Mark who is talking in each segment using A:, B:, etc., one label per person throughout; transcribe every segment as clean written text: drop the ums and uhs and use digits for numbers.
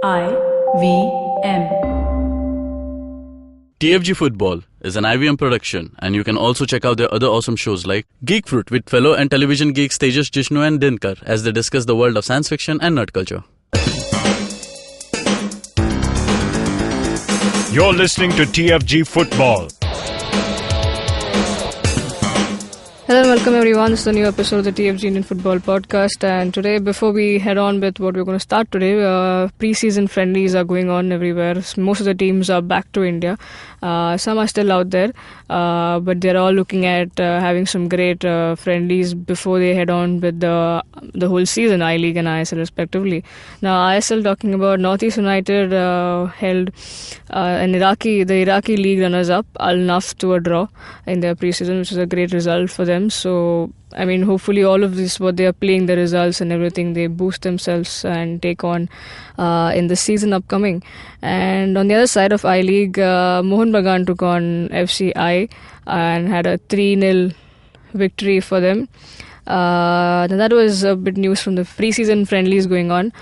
A: IVM.
B: TFG Football is an IVM production, and you can also check out their other awesome shows like Geek Fruit with fellow and television geeks Tejas, Jishnu and Dinkar as they discuss the world of science fiction and nerd culture.
C: You're listening to TFG Football.
D: Hello and welcome everyone. This is a new episode of the TFG Indian Football Podcast, and today, before we head on with what we're going to start today, pre-season friendlies are going on everywhere. Most of the teams are back to India. Some are still out there, but they're all looking at having some great friendlies before they head on with the whole season, I-League and ISL respectively. Now, ISL, talking about Northeast United held the Iraqi league runners-up Al Naf to a draw in their pre-season, which is a great result for them. So, I mean, hopefully all of this, what they are playing, the results and everything, they boost themselves and take on in the season upcoming. And on the other side of I-League, Mohun Bagan took on FCI and had a 3-0 victory for them. That was a bit news from the pre-season friendlies going on.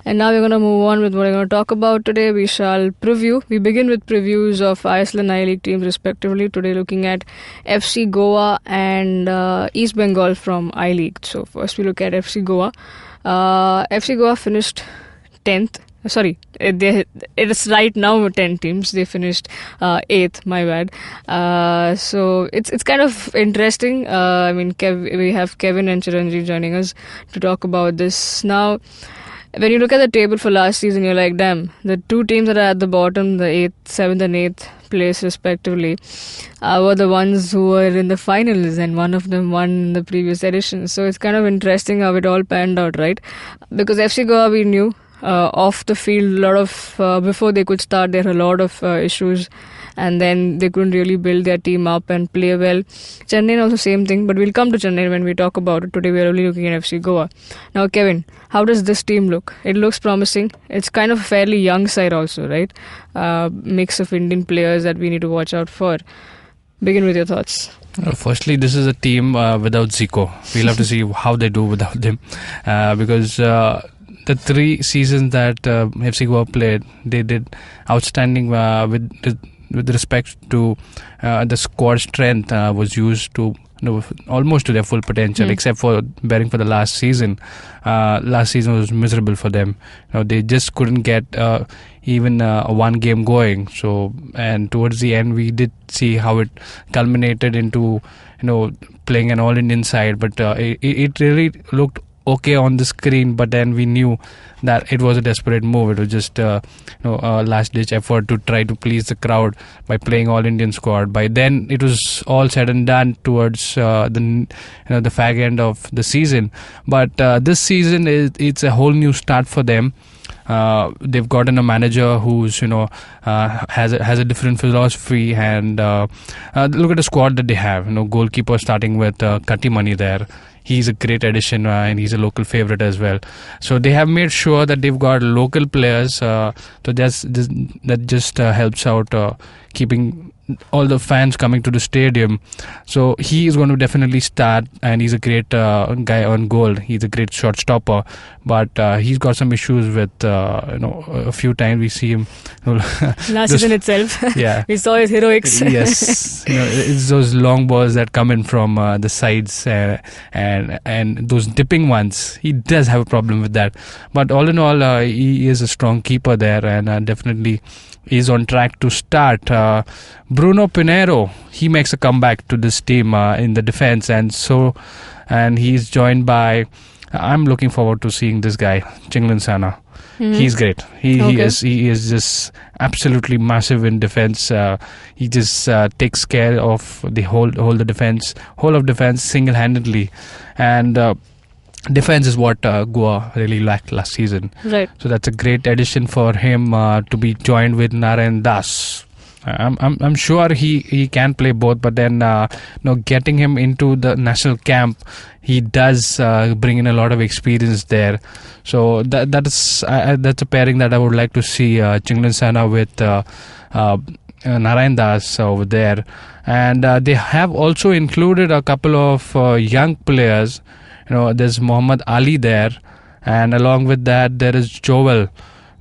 D: And now we're going to move on with what we're going to talk about today. We begin with previews of ISL and I-League teams respectively. Today looking at FC Goa and East Bengal from I-League. So first we look at FC Goa. FC Goa finished 10th. Sorry, it's right now 10 teams. They finished 8th, my bad. So it's kind of interesting. I mean, we have Kevin and Chiranjeev joining us to talk about this. Now, when you look at the table for last season, you're like, damn, the two teams that are at the bottom, the 7th and 8th place respectively, were the ones who were in the finals, and one of them won in the previous edition. So it's kind of interesting how it all panned out, right? Because FC Goa, we knew, off the field, before they could start, there were a lot of issues, and then they couldn't really build their team up and play well. Chennai also same thing, but we'll come to Chennai when we talk about it. Today we're only looking at FC Goa. Now, Kevin, how does this team look? It looks promising. It's kind of a fairly young side also, right? Mix of Indian players that we need to watch out for. Begin with your thoughts.
E: Firstly, this is a team without Zico. We'll have to see how they do without them, because the 3 seasons that FC Goa played, they did outstanding with respect to the squad strength was used to almost to their full potential, except for bearing for the last season. Last season was miserable for them. They just couldn't get even one game going. So, and towards the end, we did see how it culminated into playing an all-Indian side, but it really looked okay on the screen, but then we knew that it was a desperate move. It was just a last-ditch effort to try to please the crowd by playing all-Indian squad. By then, it was all said and done towards the fag end of the season. But this season, it's a whole new start for them. They've gotten a manager who's has a different philosophy, and look at the squad that they have. Goalkeeper starting with Katimani there. He's a great addition, and he's a local favourite as well. So they have made sure that they've got local players. So that just helps out keeping all the fans coming to the stadium. So he is going to definitely start, and he's a great guy on goal. He's a great shot stopper, but he's got some issues with a few times we see him
D: last season itself.
E: Yeah,
D: we saw his heroics.
E: Yes, it's those long balls that come in from the sides and those dipping ones. He does have a problem with that, but all in all, he is a strong keeper there, and definitely is on track to start. Bruno Pinheiro, he makes a comeback to this team in the defense, and he's joined by, I'm looking forward to seeing this guy, Chinglan Sana. He's great. He is just absolutely massive in defense. He just takes care of the whole of defense single-handedly, and defense is what Goa really lacked last season.
D: Right.
E: So that's a great addition for him to be joined with Narayan Das. I'm sure he can play both, but then getting him into the national camp, he does bring in a lot of experience there. So that's a pairing that I would like to see, Chinglan Sana with Narayan Das over there. And they have also included a couple of young players. There's Muhammad Ali there, and along with that there is Joel.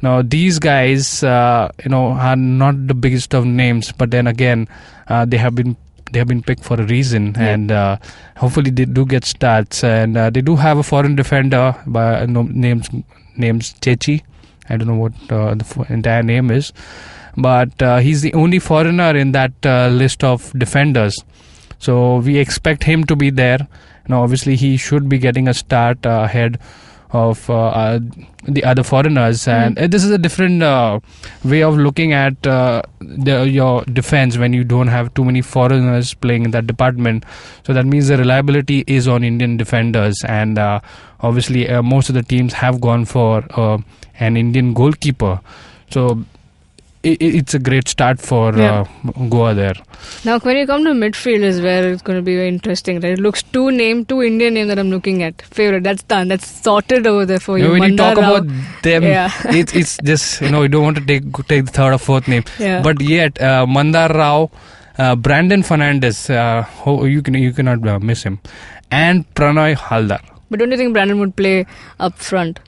E: Now these guys, are not the biggest of names, but then again, they have been picked for a reason, and hopefully they do get starts. And they do have a foreign defender by names Chechi. I don't know what the entire name is, but he's the only foreigner in that list of defenders. So we expect him to be there. Now, obviously, he should be getting a start ahead of the other foreigners, and this is a different way of looking at your defense when you don't have too many foreigners playing in that department. So that means the reliability is on Indian defenders, and obviously most of the teams have gone for an Indian goalkeeper. So it's a great start for Goa there.
D: Now, when you come to midfield is where it's going to be very interesting. Right? It looks two Indian names that I'm looking at. Favorite, that's done. That's sorted over there for you.
E: When you talk
D: Rao.
E: about them, it's just, you don't want to take the third or fourth name.
D: Yeah.
E: But yet, Mandar Rao, Brandon Fernandes, you cannot miss him. And Pranay Haldar.
D: But don't you think Brandon would play up front?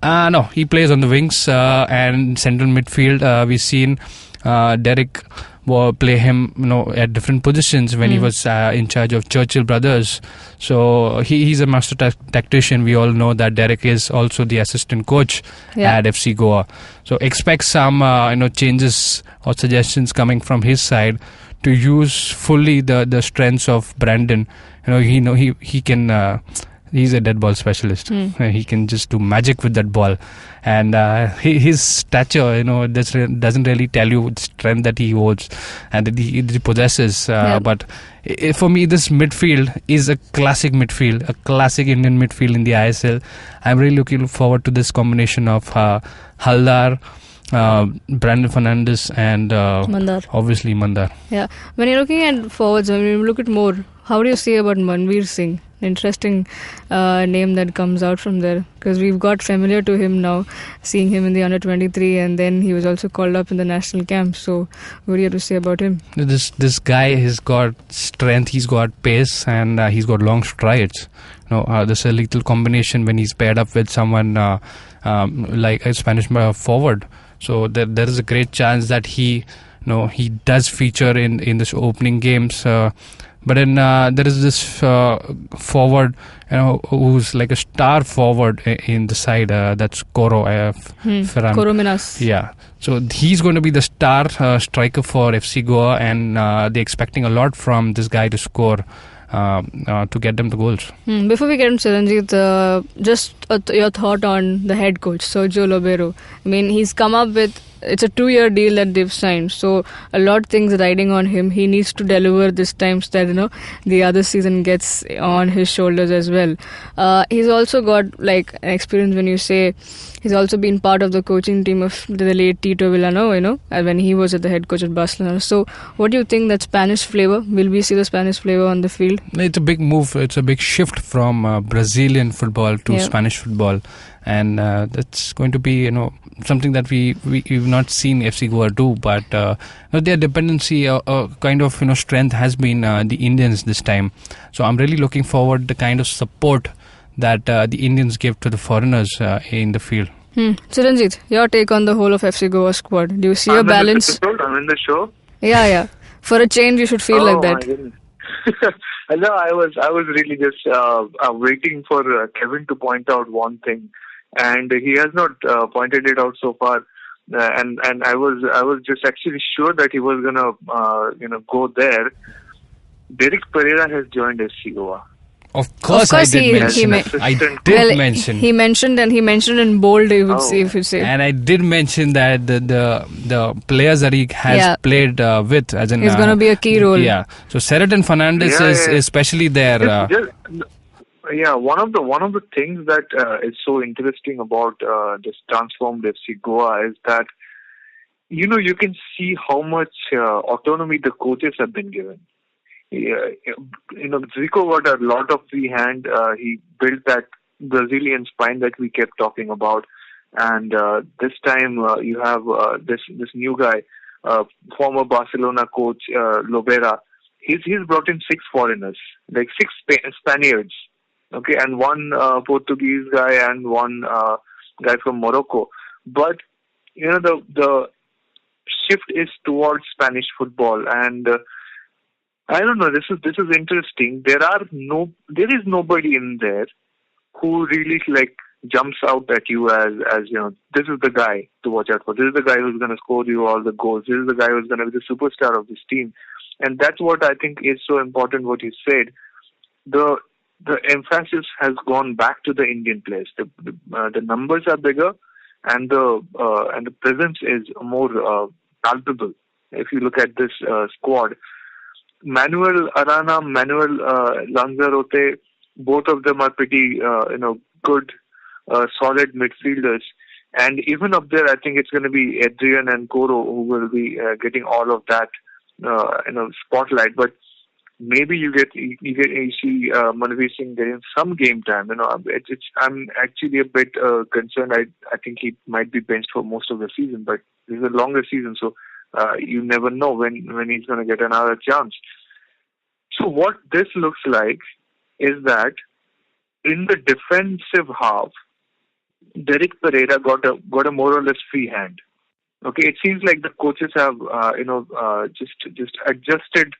E: No, he plays on the wings and central midfield. We've seen Derek play him, at different positions when he was in charge of Churchill Brothers. So he's a master tactician. We all know that Derek is also the assistant coach at FC Goa. So expect some changes or suggestions coming from his side to use fully the strengths of Brandon. He can. He's a dead ball specialist. He can just do magic with that ball, and his stature, doesn't really tell you the strength that he holds and that he possesses. But for me, this midfield is a classic midfield, a classic Indian midfield in the ISL. I'm really looking forward to this combination of Haldar, Brandon Fernandes, and obviously Mandar.
D: Yeah, when you're looking at forwards, when you look at more, how do you say about Manveer Singh? Interesting name that comes out from there, because we've got familiar to him now, seeing him in the under-23, and then he was also called up in the national camp. So what do you have to say about him?
E: This guy has got strength, he's got pace, and he's got long strides. There's a little combination when he's paired up with someone like a Spanish forward. So there is a great chance that he does feature in this opening games. But then there is this forward, who's like a star forward in the side. That's Koro.
D: Koro Minas.
E: Yeah. So he's going to be the star striker for FC Goa, and they're expecting a lot from this guy to score to get them the goals.
D: Before we get into Chiranjit, just your thought on the head coach, Sergio Lobero. I mean, he's come up with, it's a 2-year deal that they've signed, so a lot of things riding on him. He needs to deliver this time so that the other season gets on his shoulders as well. He's also got like an experience when you say he's also been part of the coaching team of the late Tito Villano, when he was at the head coach at Barcelona. So what do you think, that Spanish flavor? Will we see the Spanish flavor on the field?
E: It's a big move. It's a big shift from Brazilian football to Spanish football, and that's going to be something that we've not seen FC Goa do, but their dependency kind of strength has been the Indians this time. So I'm really looking forward the kind of support that the Indians give to the foreigners in the field.
D: Chiranjit, your take on the whole of FC Goa squad. Do you see a balance?
A: I'm in the show.
D: Yeah. For a change, you should feel like that.
A: No, I was really just waiting for Kevin to point out one thing, and he has not pointed it out so far. And I was just actually sure that he was gonna go there. Derek Pereira has joined FC Goa.
E: Of course I did mention.
D: He mentioned in bold, if you say.
E: And I did mention that the players that he has played with, as in,
D: he's going to be a key role.
E: Yeah. So Sheraton Fernandes is especially there.
A: One of the things that is so interesting about this transformed FC Goa is that you can see how much autonomy the coaches have been given. Zico got a lot of free hand. He built that Brazilian spine that we kept talking about, and this time you have this new guy, former Barcelona coach Lobera. He's brought in 6 foreigners, like 6 Spaniards, okay, and one Portuguese guy and one guy from Morocco. But the shift is towards Spanish football, and I don't know. This is interesting. There is nobody in there who really jumps out at you as this is the guy to watch out for. This is the guy who's going to score you all the goals. This is the guy who's going to be the superstar of this team, and that's what I think is so important. What you said, the emphasis has gone back to the Indian players. The numbers are bigger, and the presence is more palpable. If you look at this squad, Manuel Arana, Manuel Lanzarote, both of them are pretty good, solid midfielders. And even up there, I think it's going to be Adrian and Koro who will be getting all of that spotlight. But maybe you see Manveer Singh getting some game time. I'm actually a bit concerned. I think he might be benched for most of the season, but this is a longer season, so you never know when he's going to get another chance. So what this looks like is that in the defensive half, Derek Pereira got a more or less free hand. Okay, it seems like the coaches have just adjusted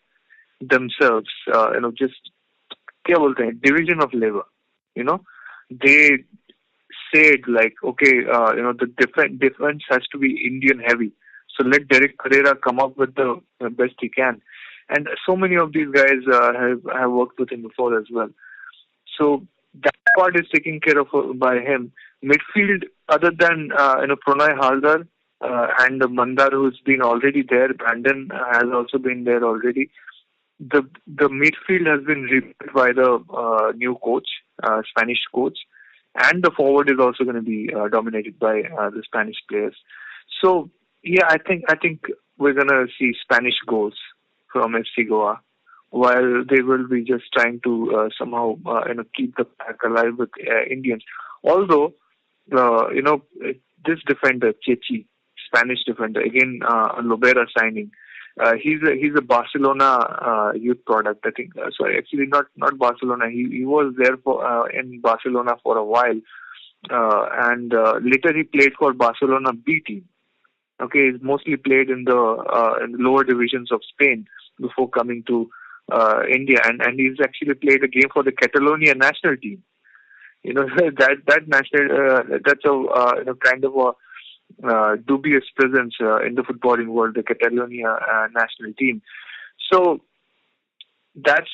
A: themselves. Just क्या बोलते हैं, division of labor. They said the defense has to be Indian heavy. So let Derek Pereira come up with the best he can. And so many of these guys have worked with him before as well. So that part is taken care of by him. Midfield, other than Pranay Haldar and Mandar, who's been already there, Brandon has also been there already. The midfield has been rebuilt by the new coach, Spanish coach, and the forward is also going to be dominated by the Spanish players. So yeah, I think we're going to see Spanish goals from FC Goa, while they will be just trying to somehow keep the pack alive with Indians. Although this defender Chechi, Spanish defender, again a Lobera signing. He's a Barcelona youth product, I think. Sorry, actually not Barcelona. He was there in Barcelona for a while, and later he played for Barcelona B team. Okay, he's mostly played in the lower divisions of Spain before coming to India, and he's actually played a game for the Catalonia national team. That national that's a kind of a dubious presence in the footballing world, the Catalonia national team. So that's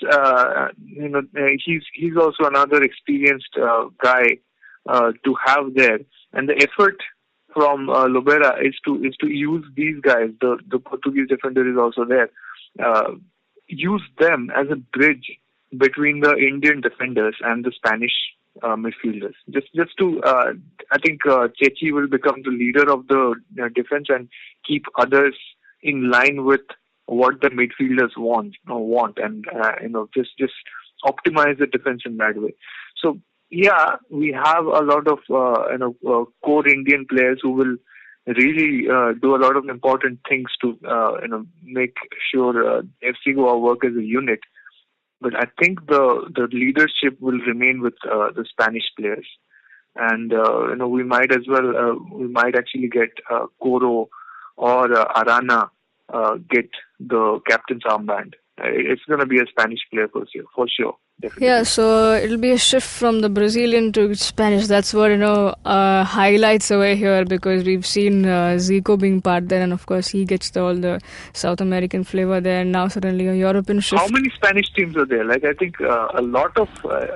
A: he's also another experienced guy to have there, and the effort from Lobera is to use these guys. The Portuguese defender is also there. Use them as a bridge between the Indian defenders and the Spanish midfielders. Just to, I think Chechi will become the leader of the defense and keep others in line with what the midfielders want, and just optimize the defense in that way. So yeah, we have a lot of core Indian players who will really do a lot of important things to make sure FC Goa work as a unit. But I think the leadership will remain with the Spanish players, and we might actually get Koro or Arana get the captain's armband. It's going to be a Spanish player for sure. Definitely.
D: Yeah, so it'll be a shift from the Brazilian to Spanish. That's what highlights away here, because we've seen Zico being part there, and of course he gets all the South American flavor there. And now suddenly a European shift.
A: How many Spanish teams are there? I think a lot of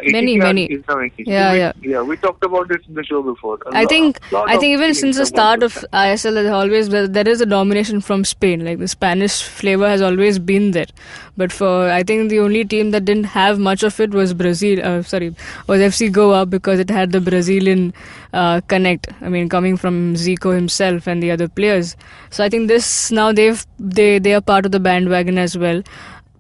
D: many.
A: Is now
D: Yeah.
A: We talked about this in the show before.
D: I think even since the start of ISL, there is a domination from Spain. Like the Spanish flavor has always been there, but I think the only team that didn't have much of it was was FC Goa, because it had the Brazilian connect. I mean, coming from Zico himself and the other players. So I think this now they are part of the bandwagon as well.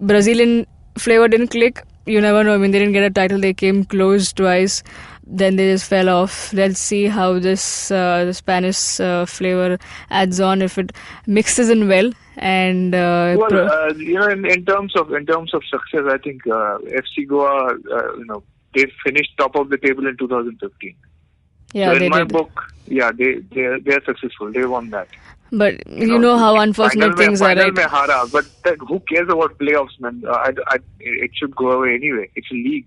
D: Brazilian flavor didn't click. You never know. I mean, they didn't get a title. They came close twice. Then they just fell off. Let's see how this the Spanish flavor adds on, if it mixes in well. And
A: in terms of success, I think FC Goa they finished top of the table in 2015.
D: Yeah,
A: so
D: they
A: in my
D: did.
A: book, yeah, they're successful. They won that.
D: But you know how unfortunate
A: Final
D: things are,
A: final
D: right?
A: mein hara, but who cares about playoffs, man? It should go away anyway. It's a league.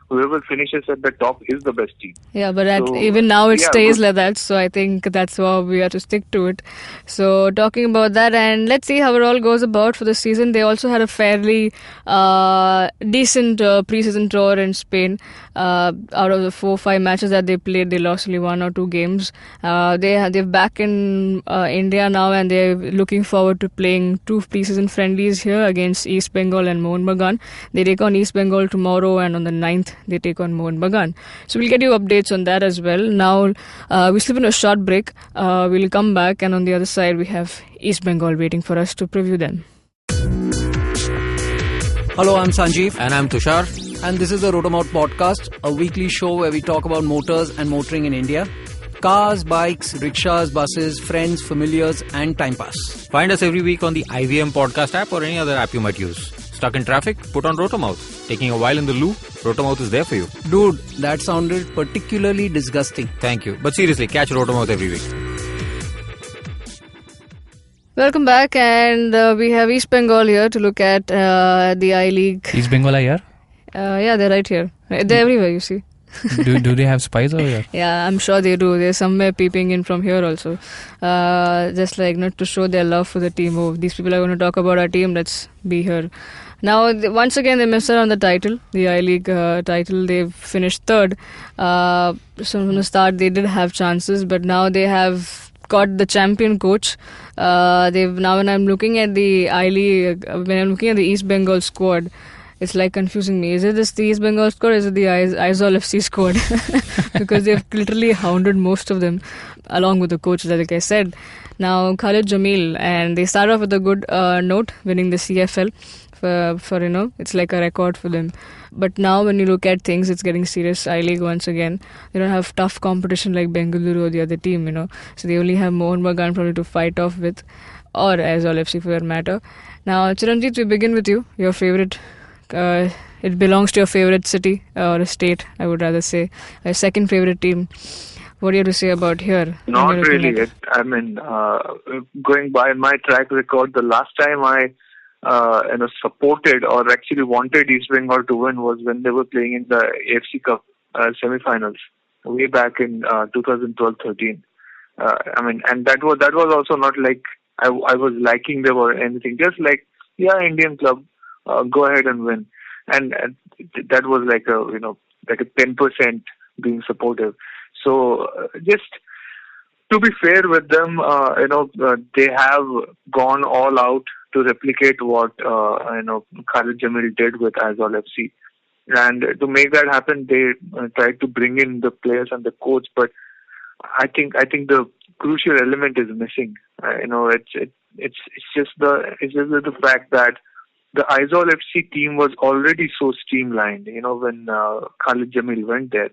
A: Whoever finishes at the top is the best team.
D: Yeah, but
A: So,
D: even now it
A: yeah,
D: stays
A: good.
D: like that. So I think that's why we have to stick to it. So talking about that, and let's see how it all goes about for the season. They also had a fairly decent preseason tour in Spain. Out of the 4-5 matches that they played, they lost only 1 or 2 games. They're back in India now, and they're looking forward to playing 2 preseason friendlies here against East Bengal and Mohun Bagan. They take on East Bengal tomorrow, and on the 9th they take on Mohun Bagan. So we'll get you updates on that as well. Now we slip in a short break. We'll come back, and on the other side we have East Bengal waiting for us to preview them.
F: Hello, I'm Sanjeev.
G: And I'm Tushar.
F: And this is the Rotomout Podcast, a weekly show where we talk about motors and motoring in India. Cars, bikes, rickshaws, buses, friends, familiars, and time pass.
G: Find us every week on the IVM Podcast app or any other app you might use. Stuck in traffic? Put on Rotomouth. Taking a while in the loo? Rotomouth is there for you.
F: Dude, that sounded particularly disgusting.
G: Thank you. But seriously, catch Rotomouth every week.
D: Welcome back, and we have East Bengal here to look at the I-League.
E: East Bengal are here?
D: Yeah, they're right here. They're everywhere, you see.
E: do they have spies over here?
D: Yeah, I'm sure they do. They're somewhere peeping in from here also. Just like not to show their love for the team. Oh, these people are going to talk about our team. Let's be here. Now, once again, they missed out on the title, the I-League title. They've finished third. So from the start, they did have chances, but now they have got the champion coach. When I'm looking at the I-League, when I'm looking at the East Bengal squad, it's like confusing me. Is it this the East Bengal squad or is it the ISL FC squad? Because they've literally hounded most of them along with the coach, like I said. Now, Khalid Jamil, and they start off with a good note, winning the CFL. For it's like a record for them. But now when you look at things, it's getting serious. I-League once again, they don't have tough competition like Bengaluru or the other team, So they only have Mohun Bagan probably to fight off with, or Aizawl FC for that matter. Now, Chiranjit, we begin with you. Your favorite, it belongs to your favorite city or a state, I would rather say. A second favorite team. What do you have to say about here?
A: Not really. Going by my track record, the last time I supported or actually wanted East Bengal to win was when they were playing in the AFC Cup semi-finals way back in 2012-13. And that was also not like I was liking them or anything. Just like, yeah, Indian club, go ahead and win. And that was like a 10% being supportive. So just to be fair with them, they have gone all out to replicate what Khalid Jamil did with Aizawl FC, and to make that happen, they tried to bring in the players and the coach. But I think the crucial element is missing. It's just the fact that the Aizawl FC team was already so streamlined. When Khalid Jamil went there,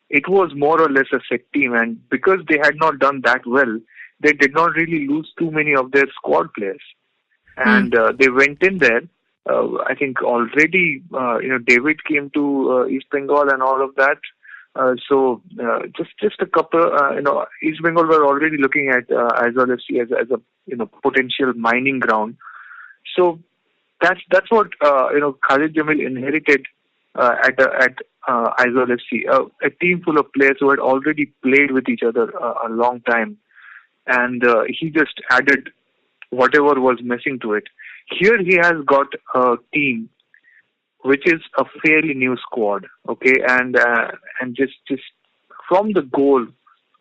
A: it was more or less a set team, and because they had not done that well, they did not really lose too many of their squad players. And they went in there. I think already, David came to East Bengal and all of that. So just a couple. East Bengal were already looking at Aizawl FC as a potential mining ground. So that's what Khalid Jamil inherited at Aizawl FC, a team full of players who had already played with each other a long time, and he just added whatever was missing to it. Here he has got a team which is a fairly new squad, okay, and just from the goal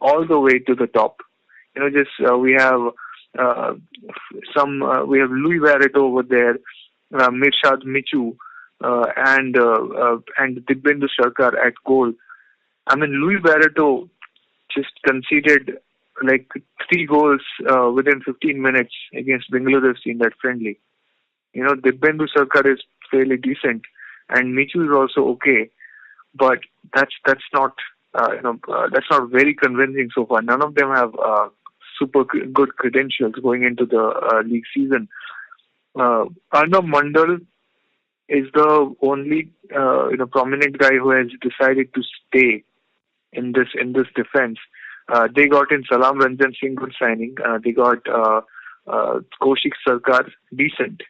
A: all the way to the top. We have we have Louis Barreto over there, Mirshad Michu, and Dibyendu Sarkar at goal. Louis Barreto just conceded like 3 goals within 15 minutes against Bengaluru FC in that friendly. Dibyendu Sarkar is fairly decent, and Michu is also okay, but that's not very convincing so far. None of them have super good credentials going into the league season. Arnab Mandal is the only prominent guy who has decided to stay in this defense. They got in Salam Ranjan Singh, good signing. They got Kaushik Sarkar, decent.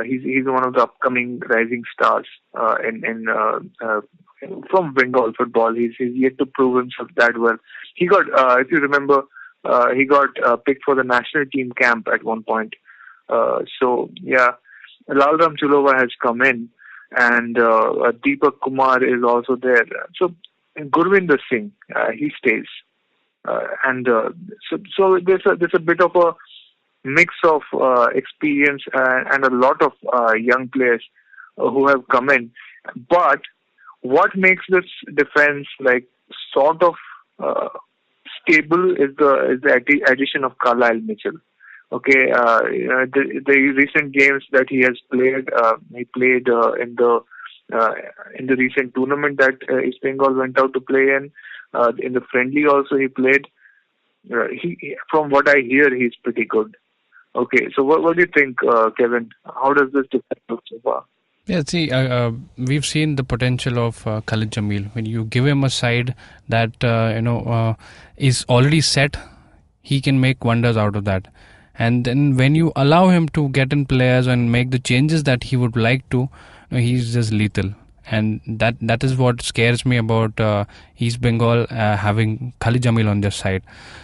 A: He's one of the upcoming rising stars from Bengal football. He's yet to prove himself that well. He got, if you remember, he got picked for the national team camp at one point. So yeah, Lalram Chulova has come in, and Deepak Kumar is also there. So Gurvinder Singh, he stays, so there's a bit of a mix of experience and a lot of young players who have come in. But what makes this defense like sort of stable is the addition of Carlisle Mitchell. Okay, the recent games that he has played, he played in the recent tournament that East Bengal went out to play in. In the friendly also he played. From what I hear, he's pretty good. Okay, so what do you think, Kevin? How does this defense look so far?
E: Yeah, see, we've seen the potential of Khalid Jamil. When you give him a side that is already set, he can make wonders out of that. And then when you allow him to get in players and make the changes that he would like to, he's just lethal. And that is what scares me about East Bengal having Khalid Jamil on their side.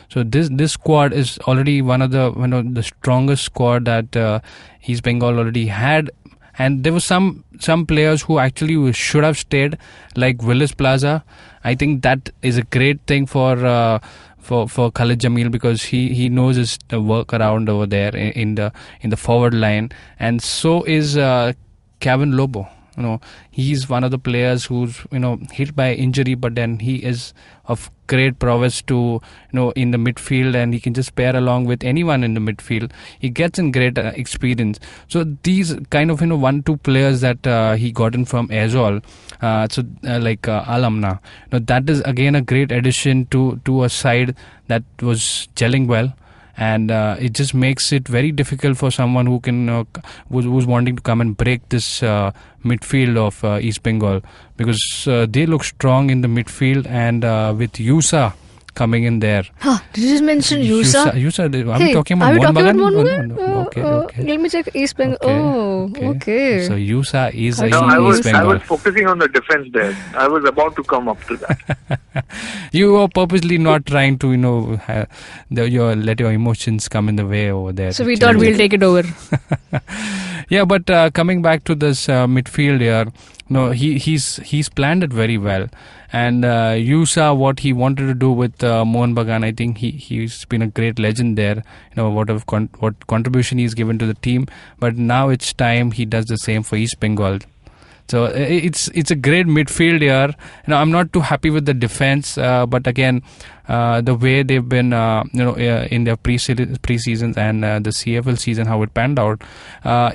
E: So this squad is already one of the strongest squad that East Bengal already had. And there were some players who actually should have stayed, like Willis Plaza. I think that is a great thing for Khalid Jamil, because he knows his work around over there in the forward line, and so is Kevin Lobo. He's one of the players who's hit by injury, but then he is of great prowess to in the midfield, and he can just pair along with anyone in the midfield. He gets in great experience. So these kind of 1-2 players that he got in from Aizawl, like Alamna, that is again a great addition to a side that was gelling well. And it just makes it very difficult for someone who can who's wanting to come and break this midfield of East Bengal, because they look strong in the midfield, and with Yusa coming in there.
D: Huh, did you just mention Yusa?
E: Are we talking about Mohan Bagan? Okay.
D: Let me check East Bengal. Okay.
E: So Yusa is
A: East Bengal. I was focusing on the defense there. I was about to come up to that.
E: You were purposely not trying to, let your emotions come in the way over there.
D: So we thought we'll take it over.
E: Yeah, but coming back to this midfield here, he's planned it very well. And you saw what he wanted to do with Mohan Bagan. I think he's been a great legend there. What contribution he's given to the team. But now it's time he does the same for East Bengal. So it's a great midfield here. I'm not too happy with the defense, but again, the way they've been, in their pre-seasons and the CFL season, how it panned out,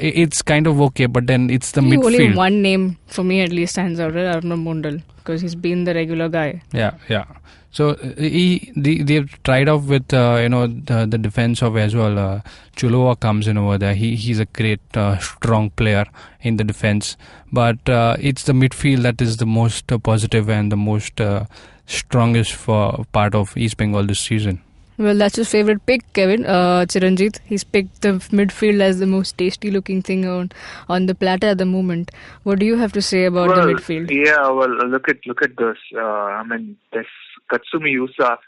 E: it's kind of okay. But then it's the midfield.
D: Only one name for me at least stands out, right? Arnav Mondal, because he's been the regular guy.
E: Yeah. So they've tried out with the defense of as well. Chulova comes in over there. He's a great strong player in the defense, but it's the midfield that is the most positive and the most strongest for part of East Bengal this season.
D: Well, that's his favourite pick, Kevin. Chiranjit. He's picked the midfield as the most tasty looking thing on the platter at the moment. What do you have to say about the midfield?
A: Yeah, well, look at this. This Katsumi Yusa,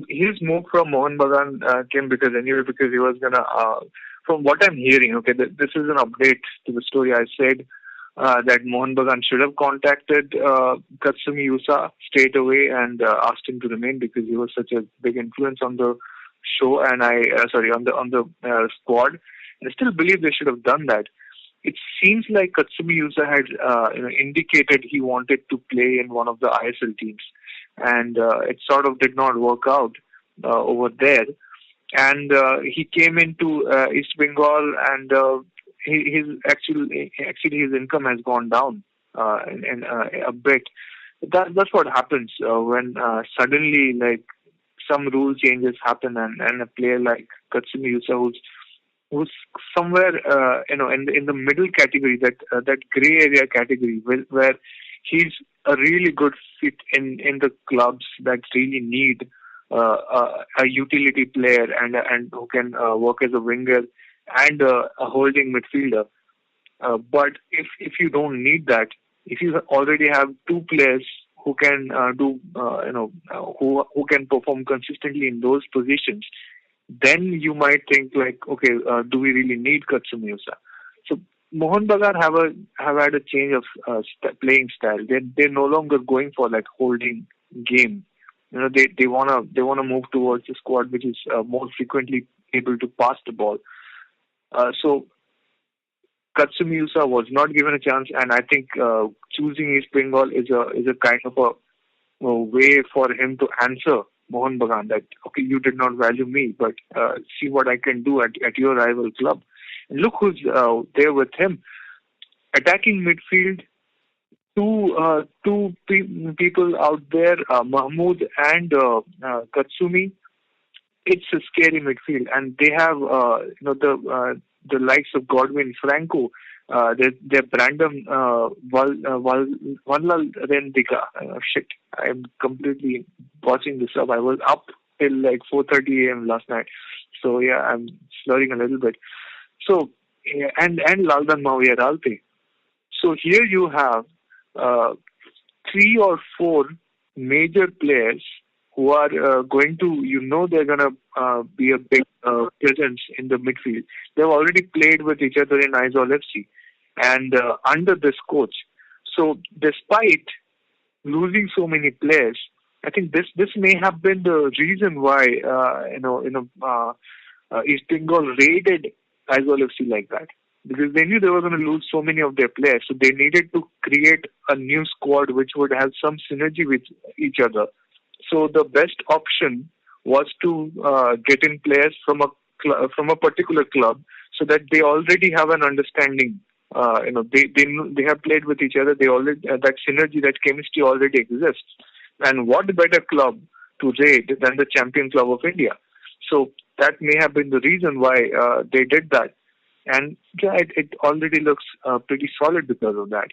A: his move from Mohan Bagan came because he was gonna. From what I'm hearing, okay, this is an update to the story. I said that Mohan Bagan should have contacted Katsumi Yusa straight away and asked him to remain, because he was such a big influence on the show and on the squad. And I still believe they should have done that. It seems like Katsumi Yusa had indicated he wanted to play in one of the ISL teams, and it sort of did not work out over there. And he came into East Bengal, and his income has gone down in a bit. That's what happens when suddenly some rule changes happen, and a player like Katsumi Yusa, who's somewhere in the middle category, that grey area category, where he's a really good fit in the clubs that really need a utility player and who can work as a winger and a holding midfielder. But if you don't need that, if you already have two players who can who can perform consistently in those positions, then you might think like, okay, do we really need Katsumi-Yusa? So Mohan Bagan have had a change of playing style. They're no longer going for that holding game. They wanna move towards a squad which is more frequently able to pass the ball. So Katsumi-Yusa was not given a chance, and I think choosing East Bengal is a kind of a way for him to answer Mohan Bagan that, okay, you did not value me, but see what I can do at your rival club. And look who's there with him. Attacking midfield, two people out there, Mahmood and Katsumi. It's a scary midfield, and they have the likes of Godwin, Franco, they're Brandon Vanlal Rendika. Shit, I'm completely watching this up. I was up till like 4:30 a.m. last night, so yeah, I'm slurring a little bit. So and Laldan Mawia Ralte. So here you have 3 or 4 major players who are going to, they're going to be a big presence in the midfield. They've already played with each other in ISL FC and under this coach. So despite losing so many players, I think this may have been the reason why East Bengal raided ISL FC like that, because they knew they were going to lose so many of their players. So they needed to create a new squad which would have some synergy with each other. So the best option was to get in players from a particular club, so that they already have an understanding. They have played with each other. They already that synergy, that chemistry already exists. And what better club to raid than the champion club of India? So that may have been the reason why they did that. And yeah, it already looks pretty solid because of that.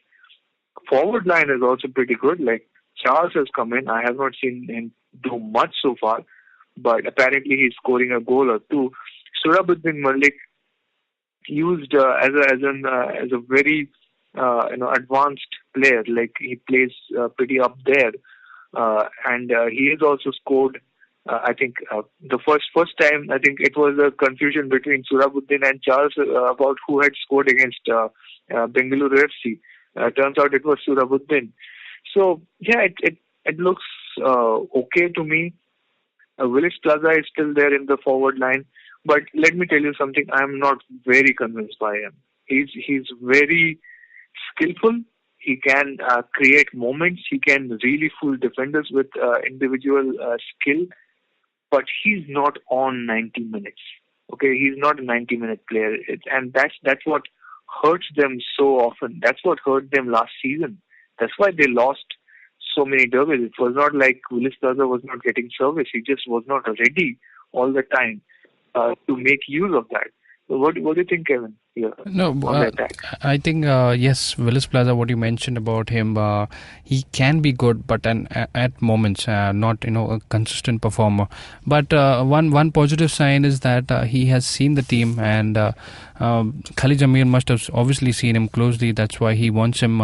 A: Forward line is also pretty good. Like Charles has come in. I have not seen him do much so far, but apparently he's scoring a goal or two. Surabuddin Malik, used as a very advanced player. Like he plays pretty up there, and he has also scored. I think the first time, I think it was a confusion between Surabuddin and Charles about who had scored against Bengaluru FC. Turns out it was Surabuddin. So yeah, it looks okay to me. Willis Plaza is still there in the forward line, but let me tell you something. I am not very convinced by him. He's very skillful. He can create moments. He can really fool defenders with individual skill, but he's not on 90 minutes. Okay, he's not a 90-minute player, and that's what hurts them so often. That's what hurt them last season. That's why they lost so many derbies. It was not like Willis Plaza was not getting service. He just was not ready all the time to make use of that. So what do you think, Kevin?
E: No, I think yes, Willis Plaza. What you mentioned about him, he can be good, but at moments not a consistent performer. But one positive sign is that he has seen the team, and Khalid Jamil must have obviously seen him closely. That's why he wants him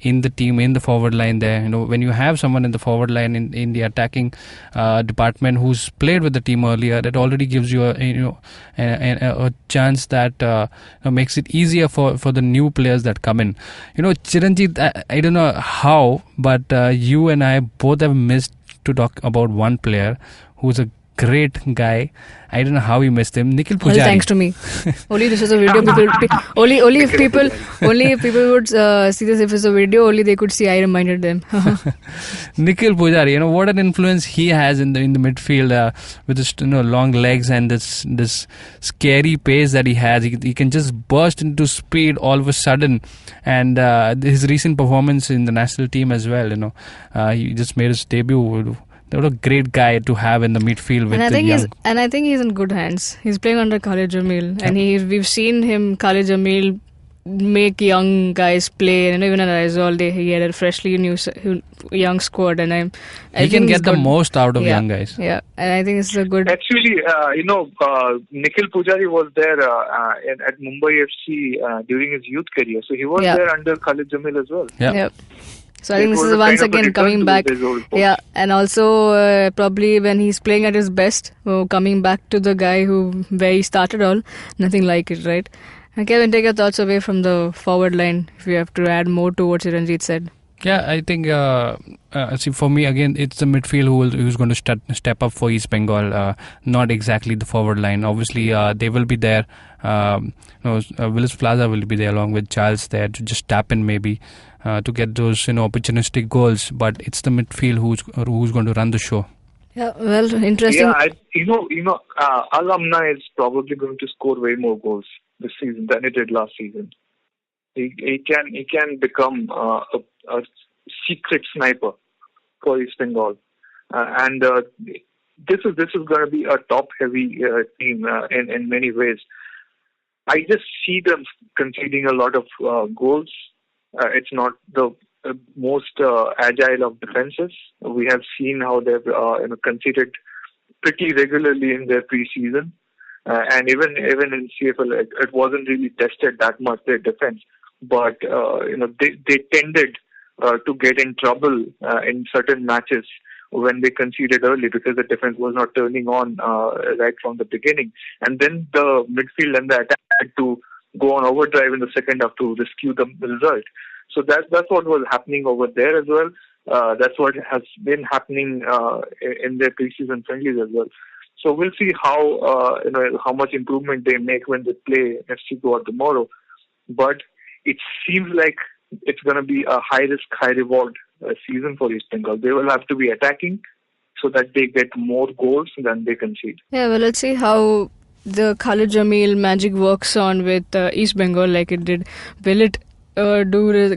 E: in the team, in the forward line there. When you have someone in the forward line in the attacking department who's played with the team earlier, that already gives you a chance that makes it easier for the new players that come in. Chiranjit, I don't know how, but you and I both have missed to talk about one player who's a great guy. I don't know how we missed him. Nikhil Pujari.
D: Well, thanks to me. Only this is a video. Only if people would see this if it's a video. Only they could see. I reminded them.
E: Nikhil Pujari. What an influence he has in the midfield with his long legs and this scary pace that he has. He can just burst into speed all of a sudden, and his recent performance in the national team as well. He just made his debut. What a great guy to have in the midfield with
D: I think he's in good hands. He's playing under Khalid Jamil, and we've seen him, Khalid Jamil, make young guys play, and even at ISL, he had a freshly new young squad, and I
E: he can
D: think
E: get the most out of young guys.
D: Yeah, and I think it's a good.
A: Actually, Nikhil Pujari was there at Mumbai FC during his youth career, so he was there under Khalid Jamil as well.
E: Yeah.
D: So I think this is once again coming back. Yeah, and also probably when he's playing at his best, coming back to the guy where he started all, nothing like it, right? And Kevin, take your thoughts away from the forward line if you have to add more to what Ranjit said.
E: Yeah, I think see, for me again, it's the midfield who's going to step up for East Bengal. Not exactly the forward line. Obviously, they will be there. Willis Plaza will be there along with Charles there to just tap in maybe to get those opportunistic goals. But it's the midfield who's going to run the show.
D: Yeah, well, interesting.
A: Yeah, Al-Amna is probably going to score way more goals this season than it did last season. He can become a secret sniper for East Bengal, and this is going to be a top-heavy team in many ways. I just see them conceding a lot of goals. It's not the most agile of defenses. We have seen how they've conceded pretty regularly in their pre-season, and even in CFL, it wasn't really tested that much, their defense. But they tended to get in trouble in certain matches when they conceded early because the defense was not turning on right from the beginning, and then the midfield and the attack had to go on overdrive in the second half to rescue the result. So that's what was happening over there as well. That's what has been happening in their preseason friendlies as well. So we'll see how much improvement they make when they play FC Goa tomorrow. But it seems like it's going to be a high-risk, high-reward season for East Bengal. They will have to be attacking so that they get more goals than they concede.
D: Yeah, well, let's see how the Khalid Jamil magic works on with East Bengal like it did. Will it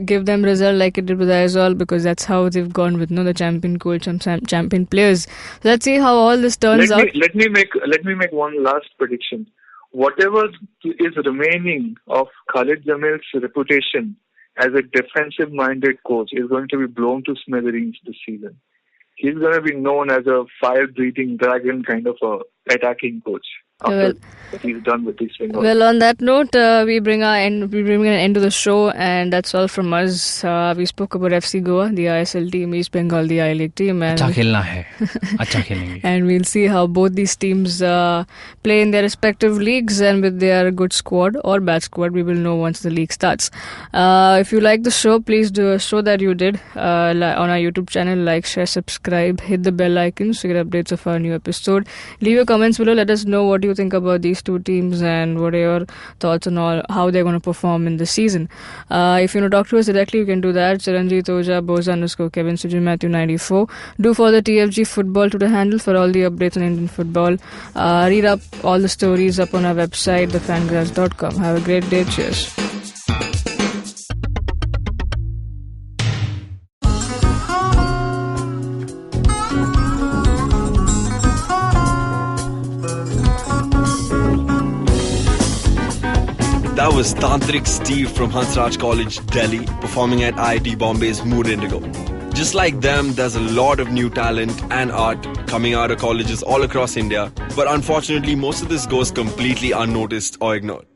D: give them result like it did with ISL, because that's how they've gone with the champion coach and champion players. So let's see how all this turns out.
A: Let me make one last prediction. Whatever is remaining of Khalid Jamil's reputation as a defensive-minded coach is going to be blown to smithereens this season. He's going to be known as a fire-breathing dragon kind of a attacking coach after he's done with these things.
D: Well, on that note, we bring an end to the show, and that's all from us. We spoke about FC Goa, the ISL team, East Bengal, the I-League team, and and we'll see how both these teams play in their respective leagues, and with their good squad or bad squad, we will know once the league starts. If you like the show, please do show that you did on our YouTube channel. Like, share, subscribe, hit the bell icon so you get updates of our new episode. Leave your comments below. Let us know what you think about these two teams and what are your thoughts on how they're going to perform in the season. If you want to talk to us directly, you can do that. Chiranjit Oja, Boza _Kevin, Sujin Matthew 94. Do follow TFG Football to the handle for all the updates on Indian football. Read up all the stories up on our website, thefangirls.com. Have a great day. Cheers.
H: That was Tantrik Steve from Hansraj College, Delhi, performing at IIT Bombay's Mood Indigo. Just like them, there's a lot of new talent and art coming out of colleges all across India, but unfortunately most of this goes completely unnoticed or ignored.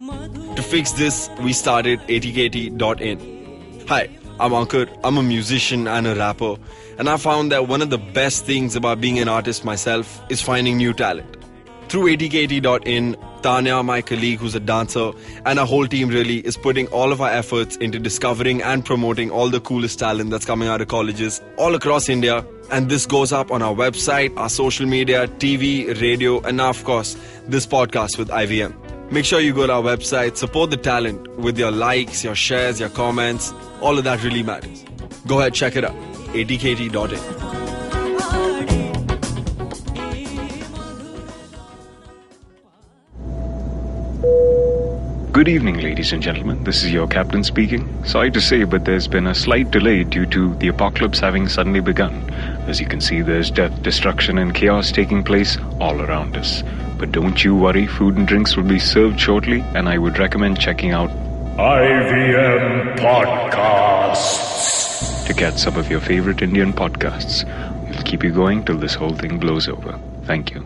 H: To fix this, we started atkt.in. Hi, I'm Ankur, I'm a musician and a rapper, and I found that one of the best things about being an artist myself is finding new talent. Through atkt.in, Tanya, my colleague who's a dancer, and our whole team really is putting all of our efforts into discovering and promoting all the coolest talent that's coming out of colleges all across India. And this goes up on our website, our social media, TV, radio, and now, of course, this podcast with IVM. Make sure you go to our website, support the talent with your likes, your shares, your comments. All of that really matters. Go ahead, check it out. atkt.in.
I: Good evening, ladies and gentlemen. This is your captain speaking. Sorry to say, but there's been a slight delay due to the apocalypse having suddenly begun. As you can see, there's death, destruction, and chaos taking place all around us. But don't you worry, food and drinks will be served shortly, and I would recommend checking out
C: IVM Podcasts.
I: To catch some of your favorite Indian podcasts. We'll keep you going till this whole thing blows over. Thank you.